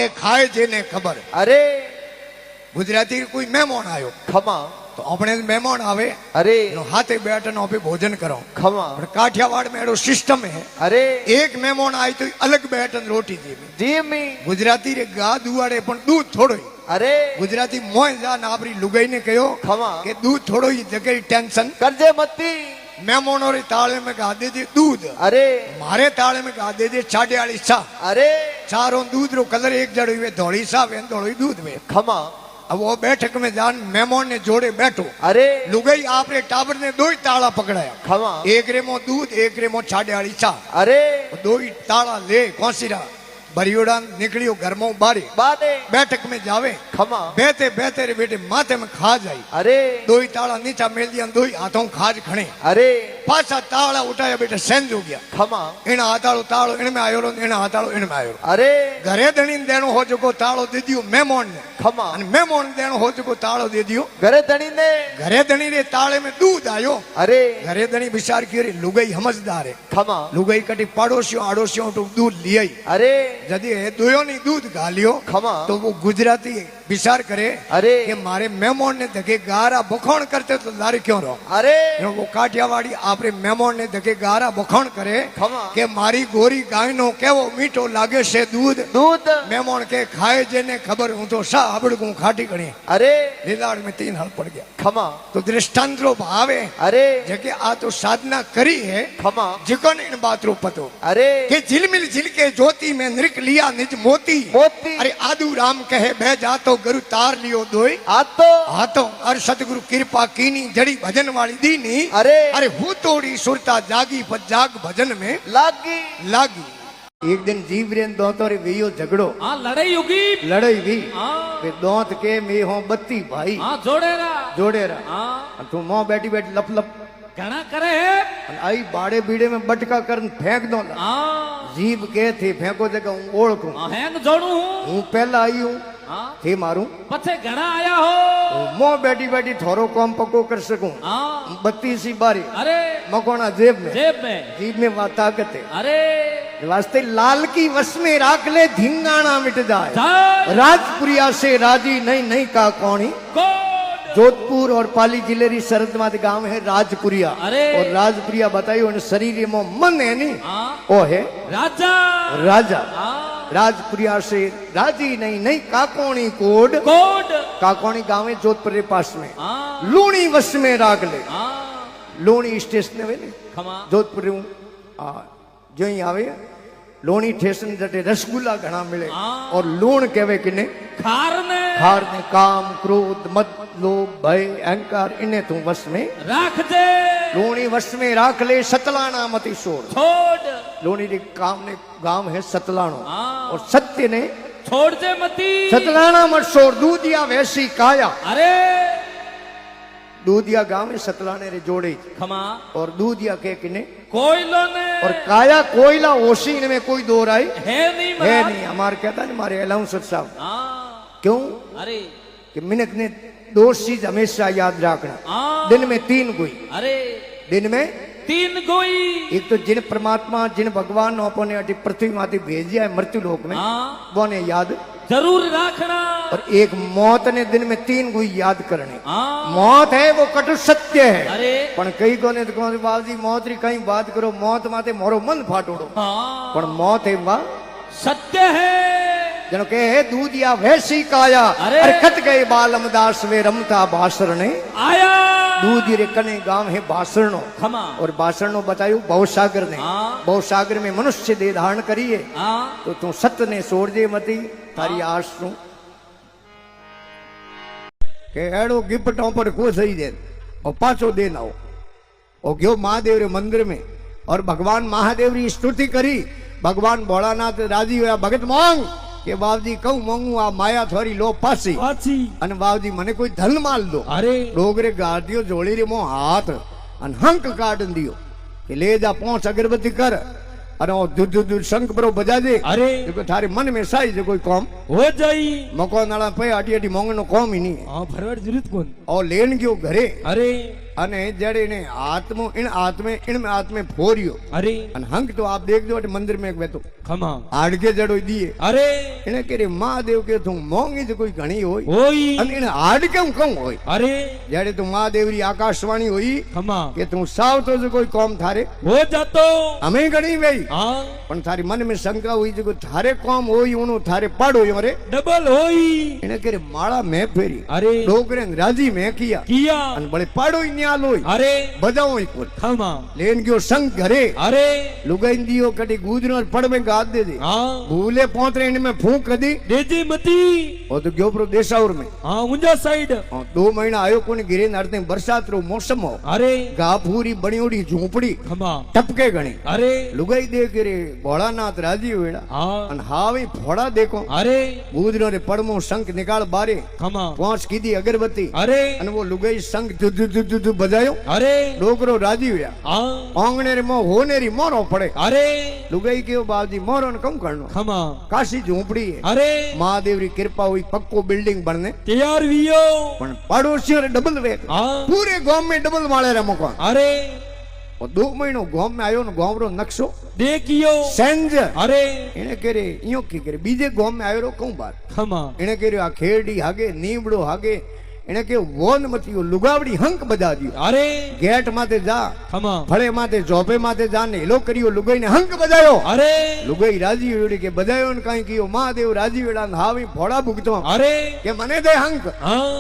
के खाए जेने खबर। अरे गुजराती कोई मेहमान आयो खमा तो अपने मेहमान आवे अरे हाथे बैठन पे भोजन करो। खमा पर काठियावाड़ में एडो सिस्टम है अरे एक मेहमान आई तो अलग बैठन रोटी दी जी में गुजराती रे गा दुआड़े पण दूध थोड़ो ही। अरे गुजराती मोय जा नाबरी लुगाई ने कहो खमा के दूध थोड़ो ही जगह टेंशन करजे मती मेहमानों रे ताले में गा दे दूध। अरे मारे ताले में गा दे 4.5 चा। अरे चारों दूध रो कलर एक जड़ो हुए धोड़ी सा वे धोड़ी दूध में। खमा अब वो बैठक में जान मेहमान ने जोड़े बैठो अरे लुगाई आपरे टाबर ने 2 ही ताला पकड़ाया। खमा एक रेमो दूध एक रेमो 4.5 चा। अरे 2 ही ताला ले कौसीरा बरियोड़ा निकलियो घर में बारे बादे बैठक में जावे खमा बेते बेते रे बेटे माथे में खा जाई। अरे 2 ही ताला नीचा मेल दिया 2 ही हाथों खाज खणे अरे पाछा ताला उठाया बेटे सेंज हो गया। खमा इन हाथाड़ो तालो इन में आयो इन हाथाड़ो इन में आयो। अरे घरे धणी देनो हो जो तालो दे दियो मेहमान ने खमा अन मेहमान देनो हो जो तालो दे दियो घरे धनी ने घरे धणी रे ताले में दूध आयो। अरे घरे धणी विचार कियो लुगाई समझदार है खमा लुगाई कटी पड़ोसियों आड़ोसियों तो दूध लियाई। अरे जदी दोयो नहीं दूध गालियो खमा तो वो गुजराती विचार करे अरे कि मारे मेहमान ने धके गारा बखौण करते तो लारे क्यों रहो। अरे वो काठियावाड़ी आपरे मेहमान ने धके गारा बखौण करे खमा के मारी गोरी गाय नो केवो मीठो लागे से दूध दूध मेहमान के खाए जेने खबर हूं तो सा हबड़गू खाटी गणी। अरे लीलाड़ में 3 हल पड़ गया। खमा तो दृष्टांत रो भावे अरे जके आ तो साधना करी है खमा जिकन इन बात रो पतो अरे के झिलमिल झिलके ज्योति में नृक लिया निज मोती। मोती अरे आदू राम कहे बह जातो गुरु तार लियो दोई आतो हाथों और सतगुरु कृपा कीनी जड़ी भजन वाली दीनी। अरे अरे हूँ तोड़ी सुरता जागी पर जाग भजन में लागी लागी। एक दिन जीवरेन दोतोरे वियो झगड़ो हाँ लड़ाई होगी लड़ाई भी हाँ वे दोत के मैं हो 32 भाई हाँ जोड़ेरा जोड़े रहा हाँ तू मोह बैठी बैठी लप लप घना करे है आई बाड़े बीड़े में बटका कर फेंक दो। हाँ जीव के थे फेंको जगह हूँ ओळखूं हाँ हैंग जोड़ू हूँ हूँ पहला आई हूँ हाँ थे मारू पछे घना आया हो मोह बैठी बैठी थोरो काम पको कर सकूं। हाँ 32 बारी अरे मकोना जेब में जीभ में वहाँ ताकत है। अरे वास्ते लाल की वश में राख ले धिंगाना मिट जाए जाए राजपुरिया से राजी नहीं नहीं का कौनी। कोड जोधपुर और पाली जिले री सरहद माते गांव है राजपुरिया। अरे और राजपुरिया बताइयो उन शरीर में मन है नी हाँ ओ है राजा राजा। हाँ राजपुरिया से राजी नहीं नहीं काकोणी कोड कोड काकोणी गांव है जोधपुर के पास में। हाँ लूणी वश में राख ले हाँ लोणी स्टेशन वे ने खमा जोधपुर जो ही आवे लोणी स्टेशन जटे रसगुल्ला घना मिले हाँ। और लूण कहवे किने खार ने हार ने काम क्रोध मद लोभ भय अहंकार इन्हें तू वश में राख दे लोणी वश में राख ले सतलाना मती छोड़। छोड़ लोणी रे काम ने गांव है सतलानो हाँ और सत्य ने छोड़ दे मती सतलाना मत छोड़ दूधिया वैसी काया। अरे दूधिया गांव है सतलाने रे जोड़े खमा और दूधिया के किने कोयलो ने और काया कोयला ओसी में कोई दो राय है नहीं है महाराज नहीं। हमारे कहता है हमारे अलाउंसर साहब हाँ क्यों अरे कि मिनक ने 2 चीज हमेशा याद रखना। हाँ दिन में 3 कोई अरे दिन में 3 गोई एक तो जिन परमात्मा जिन भगवान ने अपने अटी पृथ्वी माथे भेजा है मृत्यु लोक में हाँ वो ने याद जरूर रखना और एक मौत ने दिन में 3 कोई याद करने। हाँ मौत है वो कटु सत्य है अरे पण कई कोने तो कहो बाबूजी मौत री कहीं बात करो मौत माथे मोरो मन फाटोड़ो हाँ पण मौत है वाह सत्य है जनो के है दूधिया वैसी काया। अरे अरे कट गए बालम दास वे रमता बासर ने आया दूध रे कने गांव है बासरणो खमा और बासरणो बतायो भवसागर ने हाँ भवसागर में मनुष्य देह धारण करिए हाँ तो तू सत ने छोड़ दे मती तारी आस नु के एड़ो गिफ्टों पर को सही दे और पाछो दे ना और गयो महादेव रे मंदिर में और भगवान महादेव री स्तुति करी। भगवान भोलानाथ राजी हुआ भगत मांग के बाबूजी कहूं मांगू आ माया थोड़ी लो पासी अन बाबूजी मने कोई धन माल दो। अरे डोगरे गाड़ियो जोड़ी रे मो हाथ अन हंक काट दियो कि ले जा 5 अगरबत्ती कर अरे दूध शंख बरो बजा दे। अरे थारे मन में साई जो कोई कौम हो जाई मकान वाला पे आटी आटी मोंग नो कौम ही नहीं हाँ भरवाड़ जरूरत कौन और लेन गयो घरे अरे અને જયારે એને આત્મો इन आत्मे फोरियो अरे અને હંક તો આપ દેખ દો મંદિર में एक બેઠો खमा આડકે જડો દીએ अरे એને કે રે મહાદેવ કે તું મોંગી તો કોઈ ઘણી હોય ओई અને એને આડકે હું કહું હોય अरे જયારે તું મહાદેવરી આકાશવાણી હોય खमा કે તું સાવ તો જો કોઈ કોમ થારે हो जातो અમે ઘણી વઈ हाँ પણ તારી મન में શંકા હોય છે કે થારે કોમ હોય ઉનો થારે પાડો રે डबल होई એને કે રે માળા મેં ફેરી अरे ડોગરે રાજી મેં કિયા किया અને બળે પાડો ન્યા લોય अरे બજાવો ઈ खमा લેન ગયો સંગ ઘરે अरे લુગાઈ દિયો કડી ગુજરો પડ में गाद दे दे हाँ भूले पोतरे इन में फूंक दी देजी मती और तो गयो प्रो देशावर में हाँ उंजा साइड और 2 महीना आयो कोने गिरे नरते बरसात रो मौसम हो अरे गाफूरी बणियोड़ी झोपड़ी खमा टपके गणी अरे लुगाई दे के रे भोलानाथ राजी वेड़ा हाँ अन हावी फोड़ा देखो अरे गुजरो रे पड़मो शंख निकाल बारे खमा पहुंच कीधी अगरबत्ती अरे अन वो लुगाई शंख दु बजायो अरे डोकरो राजी वेड़ा हाँ आंगणे रे मो होने री मोरो पड़े अरे लुगाई के बाजी मोरो न कम करनो खमा काशी झोपड़ी है अरे महादेव री कृपा हुई पक्को बिल्डिंग बनने तैयार वियो पण पड़ोसियों रे डबल रे हाँ पूरे गांव में डबल माले रे मकान अरे और 2 महीनो गांव में आयो न गांव रो नक्शो देखियो सेंज अरे इने करे इयो की करे बीजे गांव में आयो रो कहूं बात खमा इने करे आ खेड़ी हागे नीमड़ो हागे इने के वोन मतियो लुगावड़ी हंक बजा दियो अरे गेट माते जा खमा फळे माते जोपे माते जा ने हेलो करियो लुगाई ने हंक बजायो अरे लुगाई राजी वेड़ी के बजायो न काई कियो महादेव राजी वेड़ा न हावी फोड़ा भुगतो अरे के मने दे हंक हाँ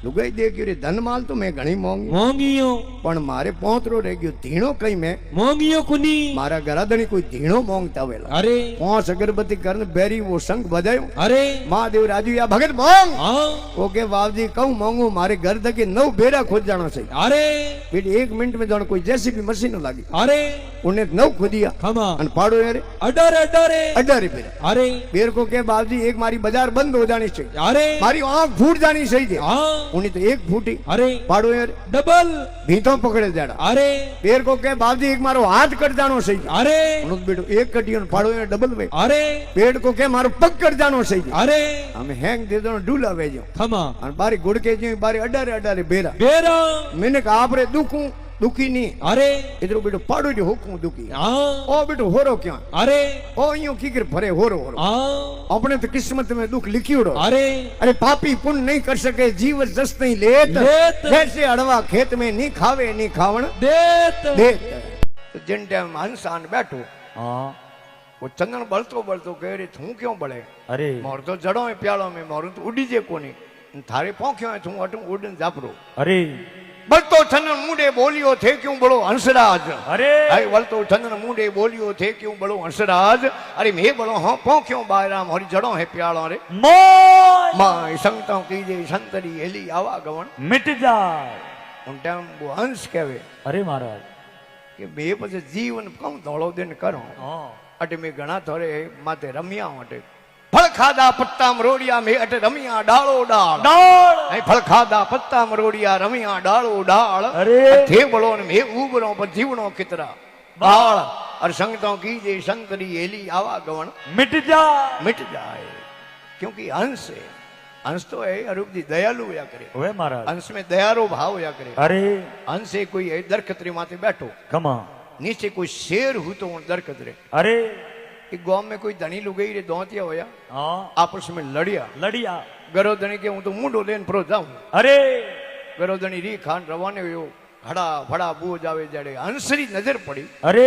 लुगाई दे के रे धनमाल तो मैं घणी मोंगी मोंगियो पण मारे पोतरो रह गयो धीणो कई में मोंगियो कुनी मारा घराधणी कोई धीणो मोंगता वेला अरे 5 अगरबत्ती करन बेरी वो शंख बजायो अरे महादेव राजू या भगत मोंग हाँ ओके बाबजी कहूं मोंगू मारे घर तक 9 बेरा खोद जानो छे अरे फिर 1 मिनट में जानो कोई जेसीबी मशीन लागी अरे उन्हें 9 खोदिया खमा अन पाड़ो यार अडरे अडरे अड्डारे पे अरे बेर को के बाबजी एक मारी बाजार बंद हो जानी चाहिए अरे मारी आंख फूट जानी चाहिए हाँ उन्हें तो एक फूटी अरे पाड़ो यार डबल भीतो पकड़े जाड़ा अरे बेर को के बाबजी एक मारो हाथ कट जानो चाहिए अरे उन्हें बेटो एक कटियो न पाड़ो यार डबल वे अरे पेड़ को के मारो पग कट जानो चाहिए अरे हमें हैंग दे दो डूला वेजो खमा और बारी गुड़के जो बारी अड्डारे अड्डारे बेरा बेरा मैंने कहा आप रे दुखूं दुखी नहीं अरे इधर बेटो पाड़ो जो हुकूं दुखी हाँ ओ बेटो होरो क्या अरे ओ यूं की कर भरे होरो होरो हाँ अपने तो किस्मत में दुख लिखियोड़ो अरे अरे पापी पुण्य नहीं कर सके जीव जस नहीं लेत लेत। जैसे अड़वा खेत में नहीं खावे नहीं खावण देत देत तो जिन टाइम हंसान बैठो हाँ वो चंदन बलतो बलतो कह रहे तू क्यों बड़े अरे मोर तो जड़ो है प्यालो में मोर तो उड़ी जे कोनी थारे पौंख्यो है तू अटू उड़न जापरो अरे बलतो चंदन मुंडे बोलियो थे क्यों बड़ो हंसराज अरे आई वलतो चंदन मुंडे बोलियो थे क्यों बड़ो हंसराज अरे मैं बड़ो हाँ पौंख्यो बायरा मोरी जड़ो है प्यालो रे मोय मां संगतों कीजे संतरी हेली आवा गवन मिट जाए उन टाइम वो हंस कहवे अरे महाराज कि बे પછી જીવન કમ ધોળો દિન કરો हाँ અટે મે ઘણા થોરે માતે રમ્યા અટે ફળ ખાધા પત્તા મરોડિયા મે અટે રમ્યા ડાળો ડાળ डाल અહીં ફળ ખાધા પત્તા મરોડિયા રમ્યા ડાળો ડાળ अरे થે બળો ને મે ઉબરો પર જીવણો કિતરા બાળ और संगतों की जे संतरी हेली आवा गवन मिट जाए मिट जाए क्योंकि हंस है हंस तो है अरूप जी दयालु होया करे वे महाराज हंस में दयारो भाव होया करे अरे हंस से कोई है दरखतरी माथे बैठो कमा नीचे कोई शेर हूं तो दरखतरे अरे एक गांव में कोई धनी लुगाई रे दोतिया होया हाँ आपस में लड़िया लड़िया गरो धनी के हूं तो मुंडो लेन प्रो जाऊं अरे गरो धनी री खान रवाने हुयो हड़ा फड़ा बूझ आवे जड़े हंस री नजर पड़ी अरे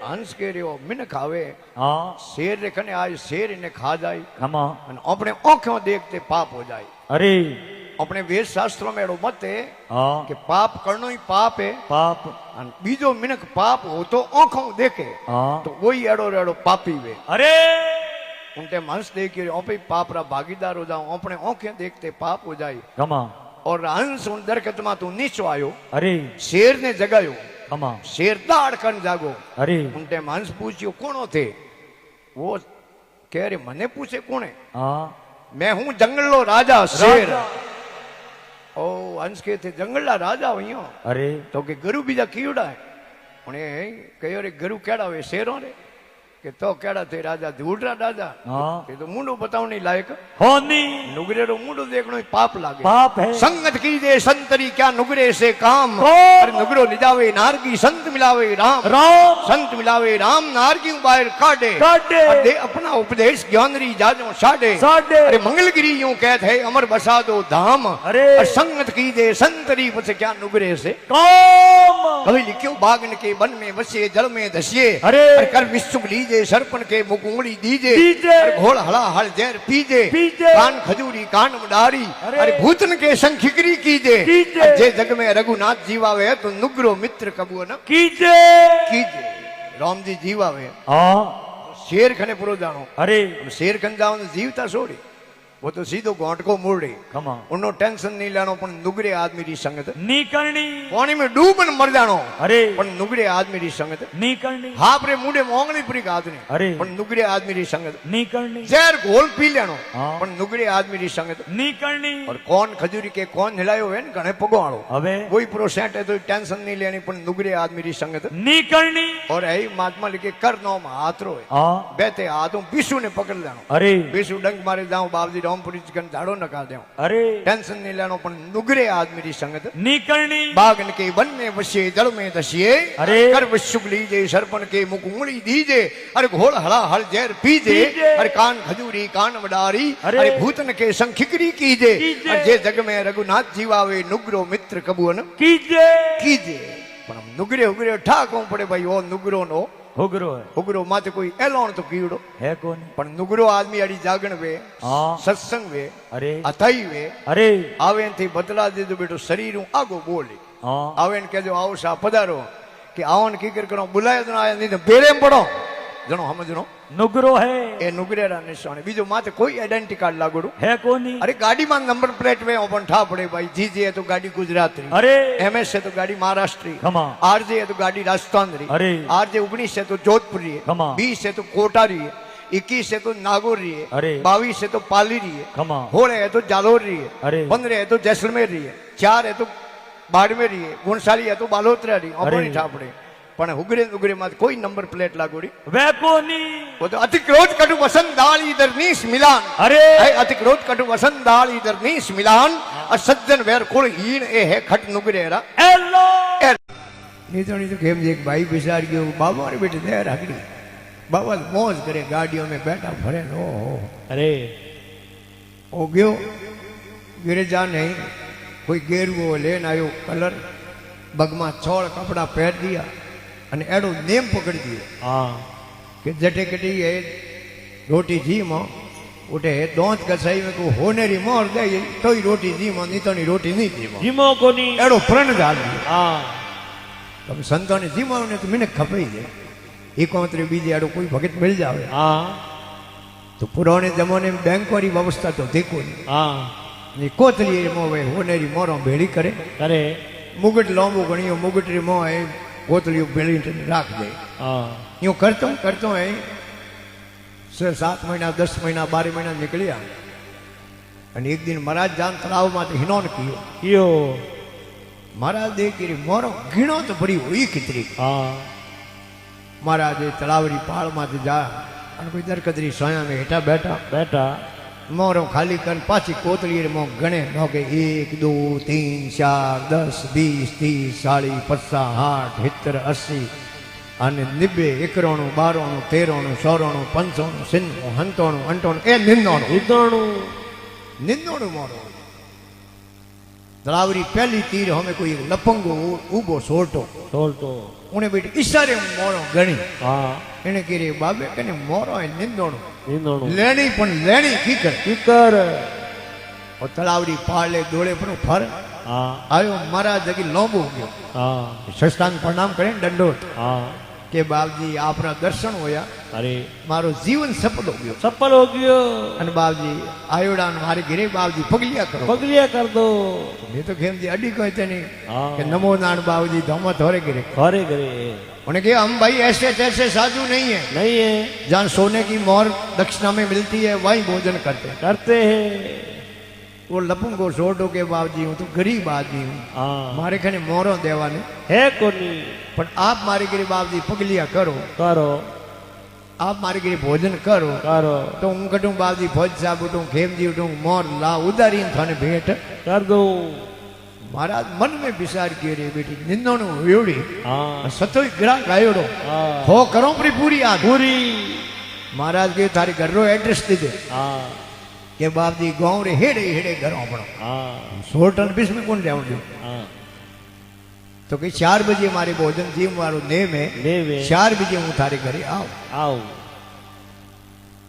हंस के रियो मिन खावे हाँ शेर रे कने आज शेर इन्हें खा जाए कमा અને આપણે આંખों देखते पाप हो जाए अरे अपने वेद शास्त्रों में एड़ो मत है हाँ कि पाप करनो ही पाप है पाप અને બીજો મિનક પાપ हो तो आंखों देखे हाँ तो वही एड़ो रेड़ो पापी वे अरे उनके हंस देख के पाप रा भागीदार हो जाओ अपने आंखें देखते पाप हो जाए कमा और हंस उन दरखत में तू नीचो आयो अरे शेर ने जगायो कमा शेर दाड़ कर जागो अरे उनटे हंस पूछियो कोणो थे वो कह रहे मने पूछे कोने हाँ मैं हूं जंगल राजा शेर राजा। ओ हंस के थे जंगल राजा हुई अरे तो के गुरु बीजा कीड़ा है उन्हें कहो रे गुरु केड़ा वे शेरों रे કે તો કેડા थे राजा ढूंढरा राजा हाँ ये तो मुंडो बताओ नहीं लायक होनी नुगरे रो मुंडो देखनो ही पाप लागे पाप है संगत कीजे संतरी क्या नुगरे से काम कौन? अरे नुगरो निजावे नारगी संत मिलावे राम राम संत मिलावे राम नारगी बाहर काटे काटे और दे अपना उपदेश ज्ञानरी जाजो साडे साडे अरे मंगलगिरी यूं कहते है अमर बसा दो धाम अरे और संगत कीजे संतरी पछ क्या नुगरे से काम कभी लिखियो बागन के वन में बसे जल में धसिए अरे कर विश्व लीजे सरपन के मुख उंगली दीजे दीजे। अरे घोड़ हला हल जहर पीजे पीजे। कान खजूरी कान मडारी अरे। अरे भूतन के संग खिकरी कीजे कीजे। और जे जग में रघुनाथ जीवावे तो नुगरो मित्र कबू न कीजे कीजे राम जी जीवावे हाँ शेर खने पुरो जानो अरे शेर खन जाओ तो जीवता छोड़ी वो तो सीधो घोट को मोड़े खमा उन्नो टेंशन नहीं लेनो पण नुगरे आदमी री संगत नी करनी पानी में डूबन मर जानो अरे पण नुगरे आदमी री संगत नी करनी हाप रे मुंडे मोंगली पूरी गात ने अरे पण नुगरे आदमी री संगत नी करनी जहर घोल पी लेनो हाँ। पण नुगरे आदमी री संगत नी करनी और कौन खजूरी के कौन हिलायो है न घणे पगवाड़ो अबे वही प्रोसेंट है तो टेंशन नहीं लेनी पण नुगरे आदमी री संगत नी करनी और है महात्मा लिखे कर नो में हाथ रो हाँ बेते हाथों बिशु ने पकड़ लेनो अरे बिशु डंक मारे जाऊं बाबजी रामपुरी चिकन झाड़ो नका देऊं अरे टेंशन नहीं लेनो पण नुगरे आदमी री संगत नी करनी बागन के वन में बसे जल में दसिए अरे। कर विश्व लीजे सरपन के मुख उंगली दीजे अरे घोड़ हला हल जहर पीजे पीजे। अरे कान खजूरी कान मडारी अरे। अरे भूतन के संग खिकरी कीजे कीजे। और जे जग में रघुनाथ जीवावे नुगरो मित्र कबून कीजे कीजे पण हम नुगरे उगरे ठाको पड़े भाई ओ नुगरो नो होगरो है उगरो माथे कोई एलोण तो कीड़ो है कौन पण नुगरो आदमी अड़ी जागण वे हाँ सत्संग वे अरे अथाई वे अरे आवे थी बदला दीधो बेटो शरीर आगो बोले हाँ आवे के जो आओ सा पधारो कि आवण की करो बुलायो तो आया नहीं तो बेरे में पड़ो जनो समझनो नुगरो है ए नुगरेरा निशान बीजो माथे कोई आइडेंटिटी कार्ड लागोड़ो है कोनी अरे गाड़ी में नंबर प्लेट में ओपन ठा पड़े भाई जीजे है तो गाड़ी गुजराती अरे एमएस है तो गाड़ी महाराष्ट्री खमा आरजे है तो गाड़ी राजस्थान री अरे आरजे 19 है तो जोधपुरी है खमा 20 है तो कोटारी है 21 है तो नागौर है अरे 22 है तो पाली है खमा होड़े है तो जालोर है अरे 15 है तो जैसलमेर है 4 है तो बाड़मेर है गुणसाली है तो बालोतरा री अरे। ओपन ठा पड़े पण उगरे उगरे में कोई नंबर प्लेट लागोड़ी वे कोनी वो तो अति क्रोध कटु वसंत दाल इधर नीस मिलान अरे है अति क्रोध कटु वसंत दाल इधर नीस मिलान और सज्जन वेर कुल हीन ए है खट नुगरेरा एलो नहीं तो खेम जी एक भाई बिसार गयो बाबा रे बेटे दे रागड़ी बाबा मौज करे गाड़ियों में बैठा भरे नो अरे हो गयो गिरजा नहीं कोई गेरुओ लेन आयो कलर बगमा छोड़ कपड़ा पहन दिया અને એડો નેમ પકડી દીધો हाँ કે જટે કટી એ રોટી જી માં ઉઠે દોંત કસાઈ में को होनेरी मोर दे तो ही रोटी जी માં નીતોની રોટી નહીં જી માં जिमो कोनी એડો પ્રણ ડાલ हाँ તમે સંતોને જી માં ને તો મને ખપાઈ દે એકોતરી બીજે એડો કોઈ ભગત મિલ જાવે हाँ तो पुराने जमाने में बैंक वाली व्यवस्था तो देखो नहीं हाँ ये कोतली मोह होनेरी मोरो भेड़ी करे करे मुगट लांबो गणियो मुगट री मोह है कोतलियो भेड़ी राख दे हाँ यूं करतो है 6-7 महीना 10 महीना 12 महीना निकलिया અને એક દિન મહારાજ જાન તળાવમાંથી હિનોન કયો यो મહારાજ દેખી મોરો ઘીણો તો ભરી હોઈ કિતરી हाँ મહારાજ તળાવરી પાળમાંથી જા અને કોઈ દરકદરી સોયા में હેઠા બેઠા बेटा મોરો ખાલી કરીને પાછી કોતલી મો ગણે નો કે 1 2 3 4 10 20 30 40 50 60 70 80 અને 90 91 92 93 94 95 96 97 98 એ 99 इतनु 99 મોરો તળાવરી પહેલી તીર હમે કોઈ લપંગો ઊભો સોટો तोल तो ઉને બેટી ઈશારે મોરો ગણી हाँ એને કીરે બાબે કને મોરો એ 99 इतनु લેણી પણ લેણી કીકર किकर और तलावरी पाले दोड़े पर फर हाँ आयो महाराज जगी लोबो गयो हाँ सष्टांग प्रणाम करे दंडोत हाँ के बाबजी आपना दर्शन होया अरे मारो जीवन सफल हो गयो सफल हो गयो अने बाबजी आयोडान मारे घरे बाबजी पगलिया करो पगलिया कर दो मैं तो खेम जी अडी कहते नहीं हाँ कि नमो नारायण बाबूजी धोमा थोड़े गिरे घरे घरे उन्हें कहा हम भाई ऐसे तैसे साधु नहीं है नहीं है जहाँ सोने की मोहर दक्षिणा में मिलती है वही भोजन करते हैं करते हैं वो लपुंगो सोटो के बाबजी हूँ तो गरीब आदमी हूँ हाँ मारे खने मोरो देवाने है कोनी पर आप मारे गिरे बाबजी पगलिया करो करो આપ મારી ઘરે ભોજન કરો કરો તો હું કટું બાવજી ભોજ સાબ ઉઠું ખેમજી ઉઠું મોર લા ઉદારીને થાને ભેટ કર દો મહારાજ મન में विचार किए रे बेटी निंदोणु वेवड़ी हाँ सतोई ग्राहक आयोड़ो हाँ हो करो परी पूरी आ पूरी महाराज के तारी घर रो एड्रेस दे दे हाँ के बापजी गांव रे हेड़े हेड़े घर अपनो हाँ 16 टन बीस में कौन जाऊं हाँ तो कि 4 बजे मारे भोजन जीव मारो ने में नेवे 4 बजे हूँ थारे घरे आओ आओ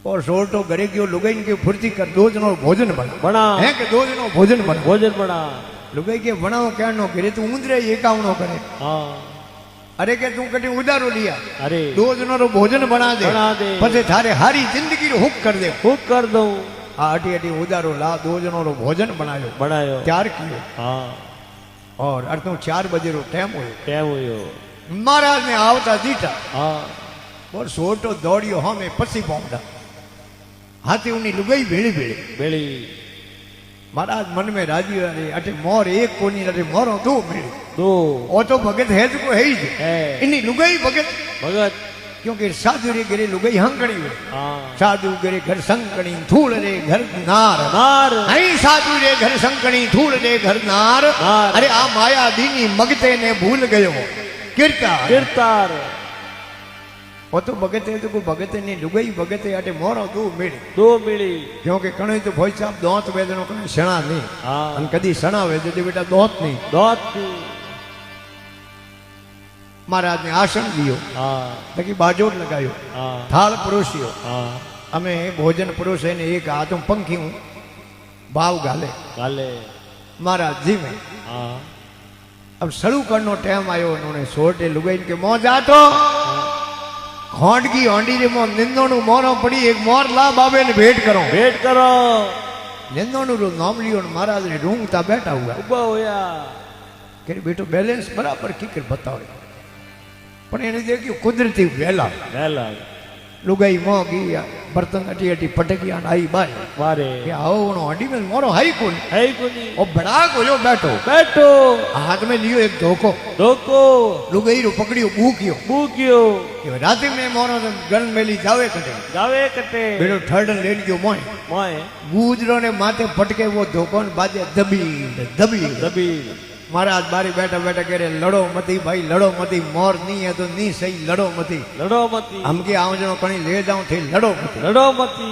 और 16 तो घरे क्यों लुगाई के फुर्ती कर 2 जनों भोजन बना बना है कि 2 जनों भोजन बना भोजन बना लुगाई के बनाओ क्या नो करे तू उंदरे एकावनो करे हाँ अरे के तू कटी उदारो लिया अरे 2 जनों रो भोजन बना दे पछे थारे हारी जिंदगी रो हुक कर दे खूब कर दो आ अटी अटी उदारो ला 2 जनों रो भोजन बनायो बनायो तैयार कियो हाँ और अर्थों 4 बजे रो टाइम हुयो क्या हुयो महाराज ने आवता दीटा हाँ और सोटो दौड़ियो हमें पसी पहुंचा हाथी उनी लुगाई भेड़ी भेड़ी बेड़ी महाराज मन में राजी अरे अटे मोर एक कोनी अटे मोरो 2 मिली दो ओ तो भगत है जो है ही है इनी लुगाई भगत भगत क्योंकि साधु रे घरे लुगाई हंकड़ी हुए हाँ साधु घरे घर संकणी धूल रे घर नार नार आई साधु रे घर संकणी धूल रे घर नार नार। अरे आ माया दीनी मगते ने भूल गयो कीर्ता कीर्तार वो तो भगत है तो को भगत ने लुगाई भगत है अटे मोरो 2 मिली दो मिली क्योंकि कणो तो भाई साहब दोत वेदनो कने सणा नहीं हाँ अन कदी सणा वेदे तो बेटा दोत नहीं दोत महाराज ने आसन दियो हाँ बाकी बाजोट लगायो हाँ थाल परोसियो हाँ अमे भोजन परोसे ने एक हाथ में पंखी हूँ भाव गाले गाले महाराज जी में हाँ अब सड़ू करनो टाइम आयो उन्होंने सोटे लुगाई के मोह जातो खोंडगी होंडी रे मो निंदोनु मोरो पड़ी एक मोर ला बाबे ने भेंट करो भेंट करो निंदोनु रो नाम लियो महाराज ने रूंगता बैठा हुआ उबा होया कि बेटो बैलेंस बराबर की कर बताओ पण एने देखियो कुदरती वेला वेला लुगाई मोह गई बर्तन अटी अटी पटकी आन आई बाई मारे કે આવો ઓનો હંડી में मोरो हाई कोन है कोनी ओ बड़ा गोयो बैठो बैठो हाथ में लियो एक धोको धोको लुगाई रो पकड़ियो बूकियो बूकियो कि रात में मोरो गन मेली जावे कटे जावे कटे बेड़ो थर्ड लेन गयो मोय मोय गुजरो ने माथे पटके वो धोको ने बाजे दबी दबी दबी महाराज बारी बैठा बैठा कह रहे लड़ो मती भाई लड़ो मती मोर नहीं है तो नहीं सही लड़ो मती लड़ो मती हम के आओ जनो कणी ले जाऊं थे लड़ो मती लड़ो मती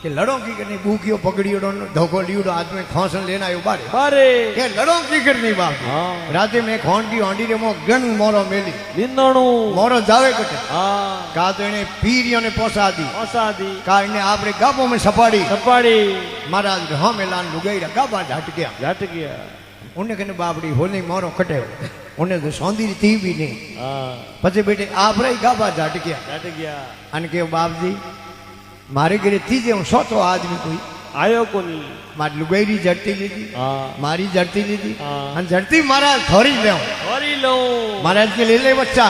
कि लड़ो की करनी बूकियो पकड़ियो धोको लियो हाथ में खोसन लेना आयो बारे मारे के लड़ो की करनी बाप हाँ राते में खोन की होंडी रे मो गन मोरो मेली निंदणु मोरो जावे कटे हाँ का तो इने पीरियो ने पोसा दी ओसादी का इने आपरे गाबो में सपाड़ी सपाड़ी महाराज हाँ मेलान लुगाई रा गाबा झट गया झट गया उन्हें कहने बापड़ी होली मोरो कटे उन्हें तो सौंदी थी भी नहीं हाँ पछे बेटे आप रही गाबा झट गया झट गया अन के बाप जी मारे घरे तीजे हूँ सौतो आदमी कोई आयो कोनी मारी लुगाई झड़ती लीधी हाँ मारी झड़ती लीधी हाँ। अन झड़ती महाराज थोड़ी ले और लो महाराज के ले ले बच्चा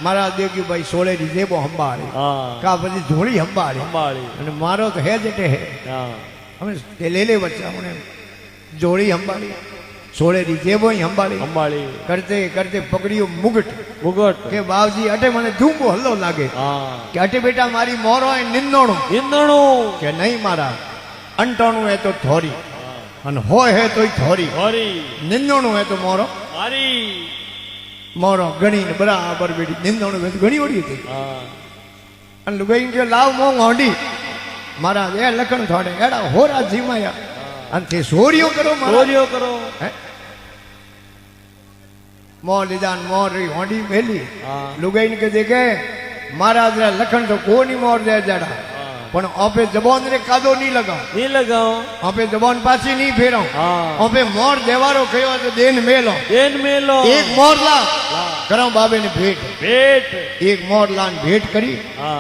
महाराज देव की भाई सोले री जेबो हंबाड़े हाँ का बजी झोली हंबाड़े संभाली अने मारो तो है जटे है हाँ हमें के ले ले बच्चा उन्हें जोड़ी हंबाड़ी सोले री जेबो ही हंबाड़ी संभाली करते करते पकड़ियो मुगट मुगट के बाबजी अटे मने धूमो हल्लो लागे हाँ कि अटे बेटा मारी मोरो है निंदोणो निंदणु के नहीं मारा अंटोणु है तो थोड़ी अन हो है तो ही थोड़ी होरी निंदोणु है तो मोरो मारी मोरो गणी ने बराबर बेटी निंदोणु है तो गणी ओड़ी थी हाँ अन लुगाई के लाव मो होंडी मारा ए लखन थोड़े एड़ा होरा जीमाया अन थे सोरियो करो मारा चोरियो करो हैं? मोह लीजान मोर री होंडी मेली हाँ लुगाई के देखे महाराज रे लखन तो कोनी मोर दे जड़ा हाँ पण आपे जबान रे कादो नहीं लगाओ नहीं लगाओ आपे जबान पासी नहीं फेरो हाँ आपे मोर देवारो कयो तो देन मेलो देन मेलो एक मोर ला करो बाबे ने भेंट भेंट एक मोर लान भेंट करी हाँ